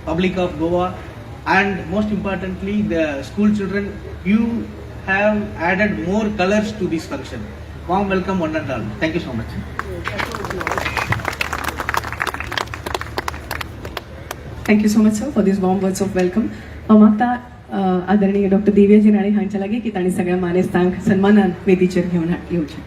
public of Goa, and most importantly the school children. You have added more colors to this function. Warm welcome one and all. Thank you so much. Thank you so much, sir, for these warm words of welcome. मागता आदरणीय doctor दिव्याजी Rane हांच्या लागी की तांणी सगळ्या मानेस्तांक सन्मानान वेदीचेर घेवन येवचें.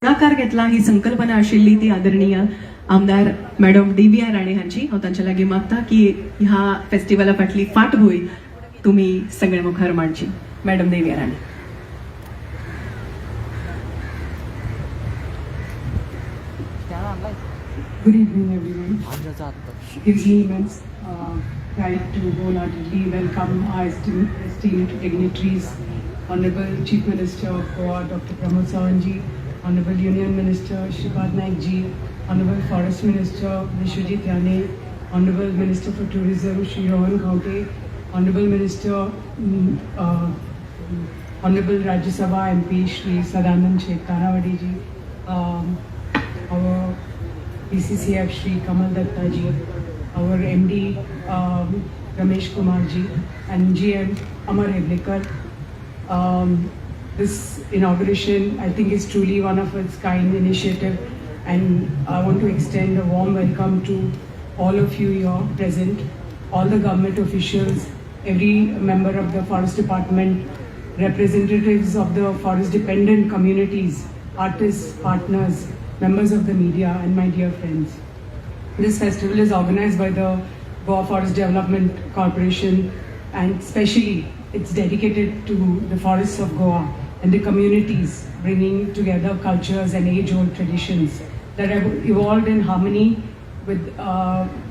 पुढाकार घेतला ही संकल्पना आशिल्ली ती आदरणीय आमदार मॅडम DBR राणे हांची हांव तांचे लागीं मागता की ह्या फेस्टिवला फाटली फाटभूंय तुमी सगळे मुखार मांडची. Madam DBR Rane. Good evening, everyone. It gives me immense pride to wholeheartedly welcome our esteemed dignitaries, Honorable Chief Minister of Goa, Dr. Pramod Sawanji, Honorable Union Minister Shripad Naik Ji, Honorable Forest Minister Vishwajit Rane, Honorable Minister for Tourism Shri Rohan Khaute, Honorable Minister, Honorable Rajya Sabha MP Shri Sadanand Sheikh Kanawadi Ji, our PCCF Shri Kamal Datta Ji, our MD Ramesh Kumar Ji, and GM Amar Heblikar. This inauguration, I think, is truly one of its kind initiative, and I want to extend a warm welcome to all of you here present, all the government officials, every member of the Forest Department, representatives of the forest dependent communities, artists, partners, members of the media, and my dear friends. This festival is organized by the Goa Forest Development Corporation, and especially it's dedicated to the forests of Goa and the communities, bringing together cultures and age-old traditions that have evolved in harmony with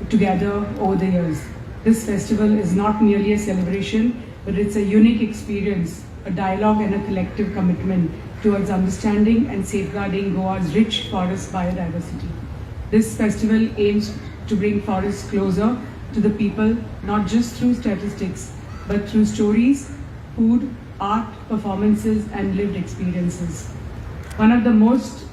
together over the years. This festival is not merely a celebration, but it's a unique experience, a dialogue and a collective commitment towards understanding and safeguarding Goa's rich forest biodiversity. This festival aims to bring forests closer to the people, not just through statistics, but through stories, food, art, performances, and lived experiences. One of the most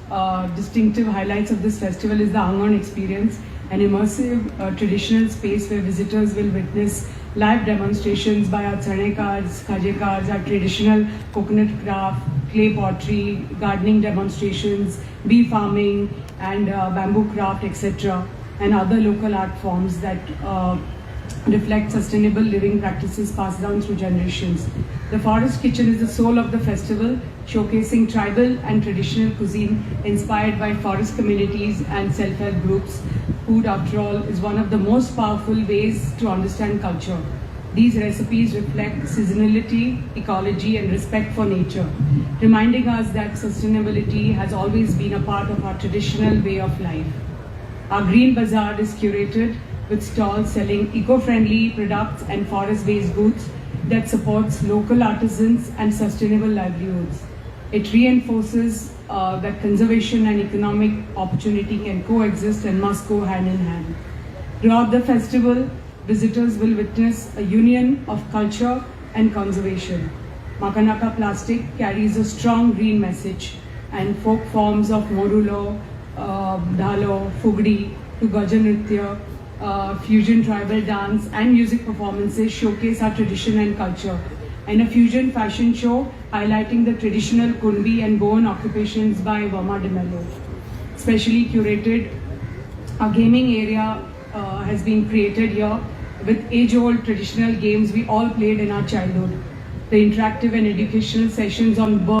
distinctive highlights of this festival is the Angan experience, an immersive traditional space where visitors will witness live demonstrations by our chanekars, khajekars, our traditional coconut craft, clay pottery, gardening demonstrations, bee farming, and bamboo craft, etc., and other local art forms that reflect sustainable living practices passed down through generations. The Forest Kitchen is the soul of the festival, showcasing tribal and traditional cuisine inspired by forest communities and self-help groups. Food, after all, is one of the most powerful ways to understand culture. These recipes reflect seasonality, ecology, and respect for nature, reminding us that sustainability has always been a part of our traditional way of life. Our Green Bazaar is curated with stalls selling eco-friendly products and forest-based goods that supports local artisans and sustainable livelihoods. It reinforces that conservation and economic opportunity can coexist and must go hand in hand. Throughout the festival, visitors will witness a union of culture and conservation. Makanaka plastic carries a strong green message, and folk forms of Morulo, Dhalo, Fugdi to Gaja Nritya, fusion tribal dance and music performances showcase our tradition and culture, and a fusion fashion show highlighting the traditional Kunbi and Goan occupations by Vama de Mello. Specially curated, a gaming area has been created here with age-old traditional games we all played in our childhood. The interactive and educational sessions on birds,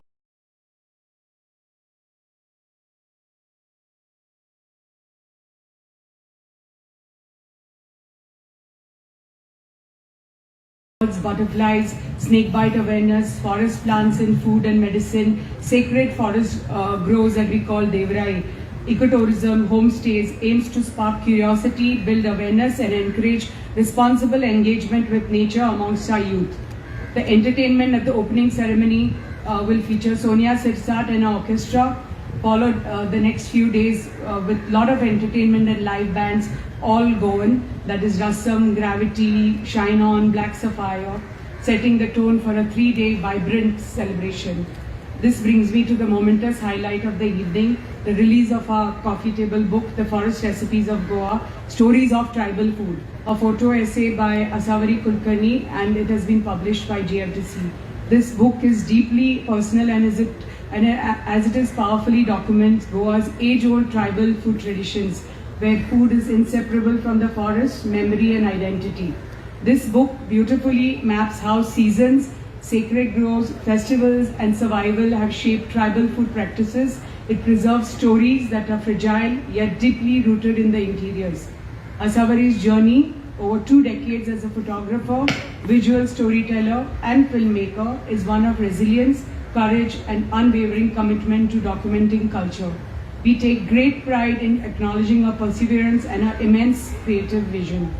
butterflies, snakebite awareness, forest plants in food and medicine, sacred forest groves that we call Devrai, ecotourism, homestays aims to spark curiosity, build awareness and encourage responsible engagement with nature amongst our youth. The entertainment at the opening ceremony will feature Sonia Sirsat and her orchestra, followed the next few days with a lot of entertainment and live bands, all Goan, that is Rasam, Gravity, Shine On, Black Sapphire, setting the tone for a 3-day vibrant celebration. This brings me to the momentous highlight of the evening, the release of our coffee table book, The Forest Recipes of Goa, Stories of Tribal Food, a photo essay by Asavari Kulkarni, and it has been published by GFDC. This book is deeply personal and as it is powerfully documents Goa's age-old tribal food traditions, where food is inseparable from the forest, memory and identity. This book beautifully maps how seasons, sacred groves, festivals and survival have shaped tribal food practices It preserves stories that are fragile yet deeply rooted in the interiors. Asawari's journey over 2 decades as a photographer, visual storyteller, and filmmaker is one of resilience, courage, and unwavering commitment to documenting culture. We take great pride in acknowledging her perseverance and her immense creative vision.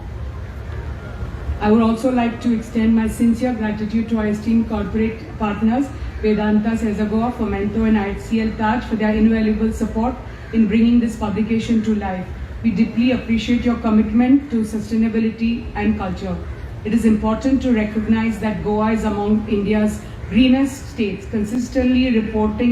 I would also like to extend my sincere gratitude to our esteemed corporate partners, Vedanta Sezagoa, Fomento, and IHCL Taj for their invaluable support in bringing this publication to life. We deeply appreciate your commitment to sustainability and culture. It is important to recognize that Goa is among India's greenest states, consistently reporting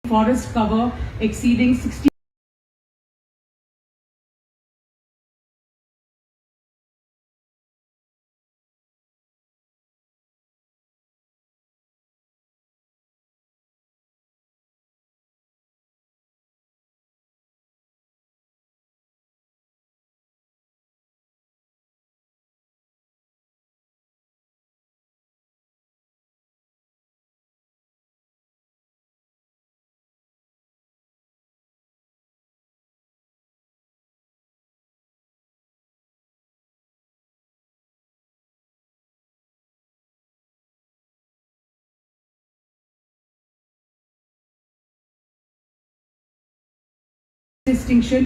forest cover exceeding 60Distinction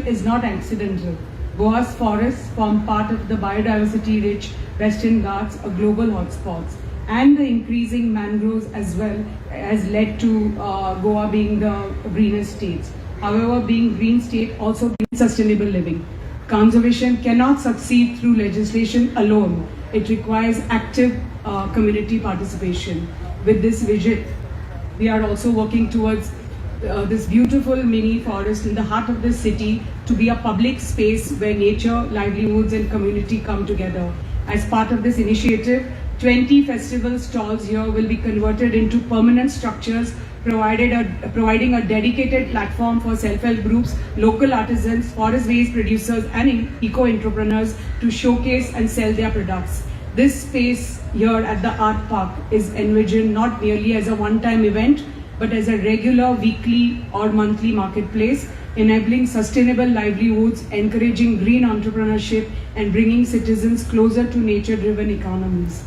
is not accidental. Goa's forests form part of the biodiversity-rich Western Ghats, a global hotspot, and the increasing mangroves as well has led to Goa being the greenest state. However, being green state also brings sustainable living. Conservation cannot succeed through legislation alone. It requires active community participation. With this vision, we are also working towards this beautiful mini forest in the heart of the city to be a public space where nature, livelihoods, and community come together. As part of this initiative, 20 festival stalls here will be converted into permanent structures, providing a dedicated platform for self-help groups, local artisans, forest waste producers, and eco-entrepreneurs to showcase and sell their products. This space here at the Art Park is envisioned not merely as a one-time event, but as a regular weekly or monthly marketplace, enabling sustainable livelihoods, encouraging green entrepreneurship, and bringing citizens closer to nature-driven economies.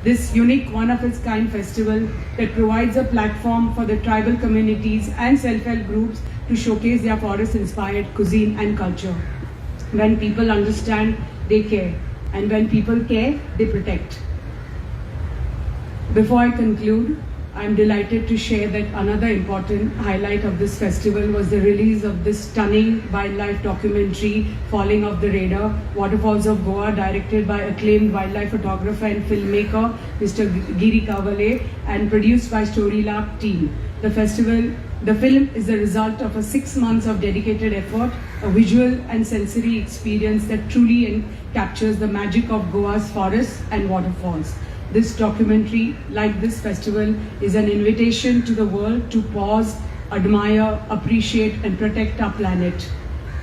This unique one-of-its-kind festival that provides a platform for the tribal communities and self-help groups to showcase their forest-inspired cuisine and culture. When people understand, they care. And when people care, they protect. Before I conclude, I'm delighted to share that another important highlight of this festival was the release of this stunning wildlife documentary, Falling Off the Radar, Waterfalls of Goa, directed by acclaimed wildlife photographer and filmmaker, Mr. Giri Kavale, and produced by Storylab team. The film is the result of 6 months of dedicated effort, a visual and sensory experience that truly captures the magic of Goa's forests and waterfalls. This documentary, like this festival, is an invitation to the world to pause, admire, appreciate, and protect our planet.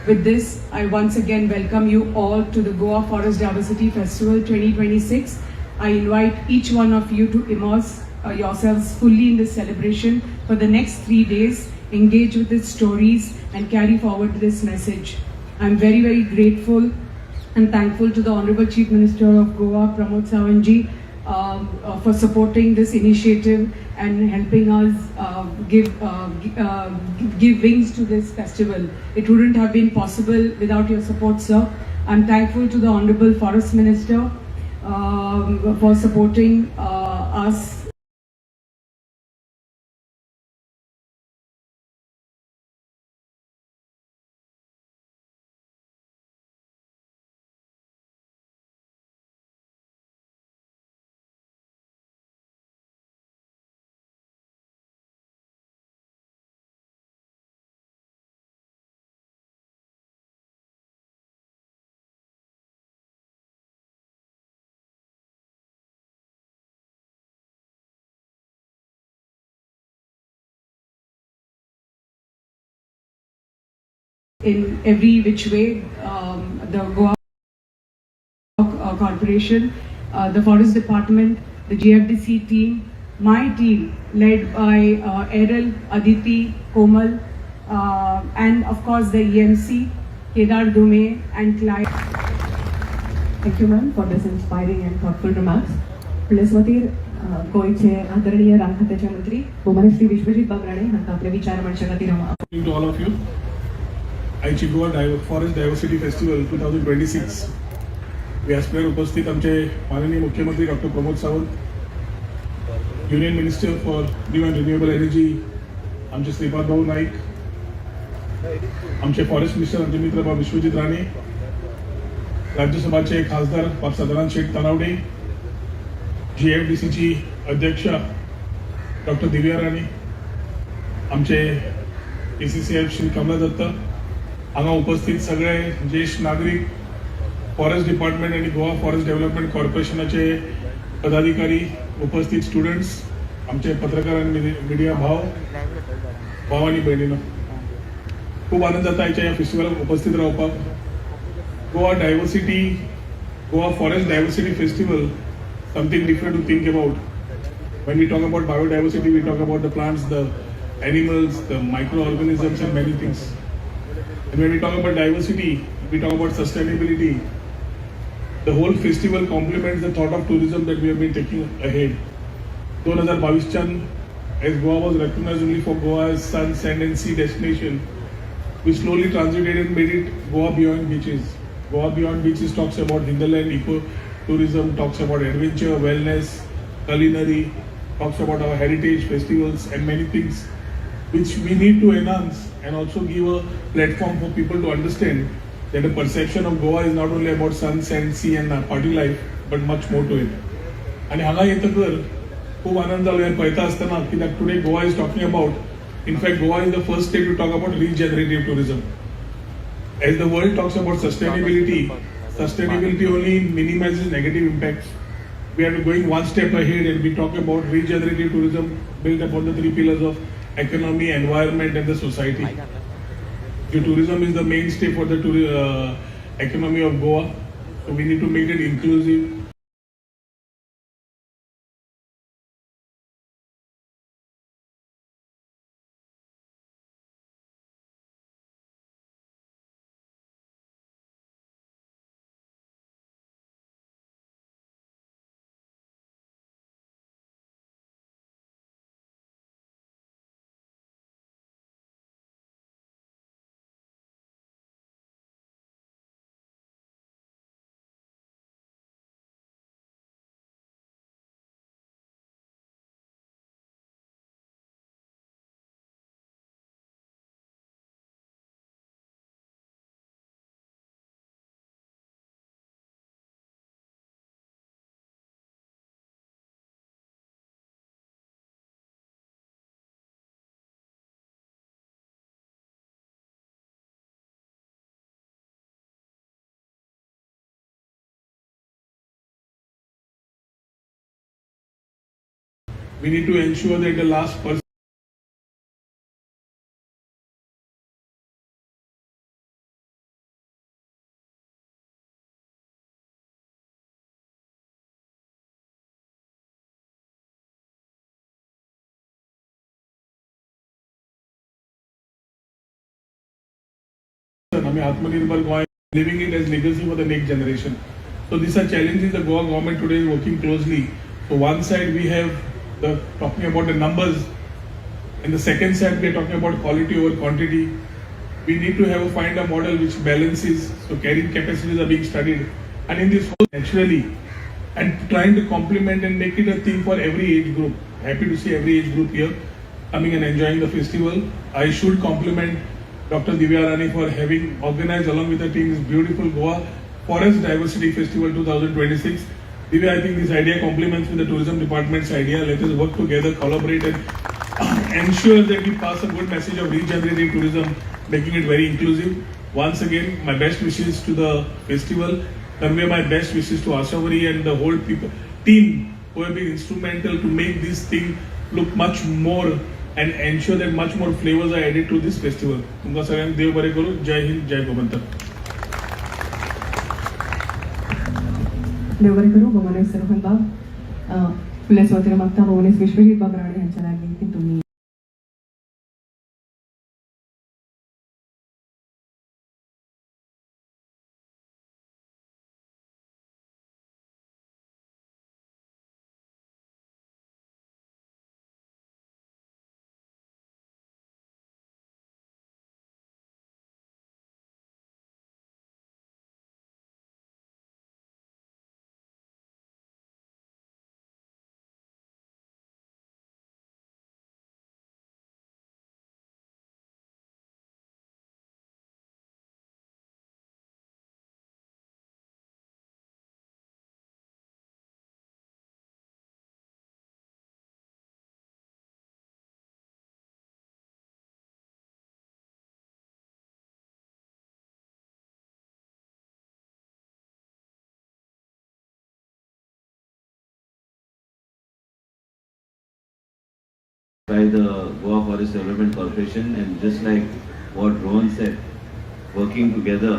With this, I once again welcome you all to the Goa Forest Diversity Festival 2026. I invite each one of you to immerse yourselves fully in this celebration for the next 3 days, engage with its stories, and carry forward this message. I'm very, very grateful and thankful to the Honorable Chief Minister of Goa, Pramod Sawantji, for supporting this initiative and helping us give wings to this festival. It wouldn't have been possible without your support, sir. I'm thankful to the Honorable Forest Minister for supporting us in every which way. The Goa Corporation, the Forest Department, the GFDC team, my team led by Errol, Aditi, Komal, and of course the EMC, Kedar Dhume and Clyde. Thank you, ma'am, for this inspiring and thoughtful remarks. प्लेसवतीर गोयचे आदरणीय राजखात्याचे मंत्री भूमन श्री विश्वजित बाबराणे हांकां आपले विचार मांडचे खातीर To all of you, आयची Goa forest diversity festival 2026 व्यासपीठार उपस्थित आमचे माननीय मुख्यमंत्री doctor Pramod Sawant, union minister for new and renewable energy आमचे श्रीपाद भाऊ नाईक, आमचे फॉरेस्ट मिनिस्टर आमचे मित्र भाऊ विश्वजित राणे, राज्यसभाचे खासदार बाब सदानंद शेठ तनावडे, GFDCची अध्यक्ष डॉक्टर दिव्या राणे, आमचे ACCF श्री कमला दत्त, हांगा उपस्थित सगळे ज्येष्ठ नागरिक, फॉरेस्ट डिपार्टमेंट आणि गोवा फॉरेस्ट डेव्हलपमेंट कॉर्पोरेशनाचे पदाधिकारी, उपस्थित स्टुडंट्स, आमचे पत्रकार आणि मीडिया भाव आणि भयणीनो, खूप आनंद जाता या फेस्टिवलाक उपस्थित रावपाक. Goa forest diversity festival, something different to think about. When we talk about biodiversity, we talk about the plants, the animals, the microorganisms and many things. And when we talk about diversity, we talk about sustainability. The whole festival complements the thought of tourism that we have been taking ahead. 2022, as Goa was recognized only for Goa as sun, sand and sea destination, we slowly transited and made it Goa Beyond Beaches. Goa Beyond Beaches talks about hinterland eco-tourism, talks about adventure, wellness, culinary, talks about our heritage, festivals and many things which we need to enhance and also give a platform for people to understand that the perception of Goa is not only about sun, sand, sea and party life but much more to it. आणि हांगा येतकर खूप आनंद जालो हे पळयता आसतना कित्याक today Goa is talking about, in fact Goa is the first state to talk about regenerative tourism. As the world talks about sustainability only minimizes negative impacts. We are going one step ahead and we talk about regenerative tourism built upon the three pillars of economy, environment and the society. The tourism is the mainstay for the economy of Goa, so we need to make it inclusive. We need to ensure that the last person Atmanirbhar Goa, leaving it as legacy for the next generation. So these are challenges the Goa government today is working closely. So one side we have talking about the numbers, and the second side we are talking about quality over quantity. We need to find a model which balances. So carrying capacities are being studied, and in this whole naturally, and trying to complement and make it a thing for every age group. Happy to see every age group here coming and enjoying the festival. I should compliment Dr. Divya Rani for having organized along with her team this beautiful Goa Forest Diversity Festival 2026. Divya, I think this idea complements with the tourism department's idea. Let us work together, collaborate and ensure that we pass a good message of regenerative tourism, making it very inclusive. Once again, my best wishes to the festival. Convey my best wishes to Ashavari and the whole team who have been instrumental to make this thing look much more and ensure that much more flavors are added to this festival. तुमका सगळ्यांना देव बरे करू. जय हिंद, जय गोमंतक. देव बरे करू. भुवनेश सरपंच बाब फुले स्वातंत्र्य मागता भुवनेश विश्वजित बाब राणे यांच्या लागली की तुम्ही by the Goa Forest Development Corporation, and just like what Rohan said, working together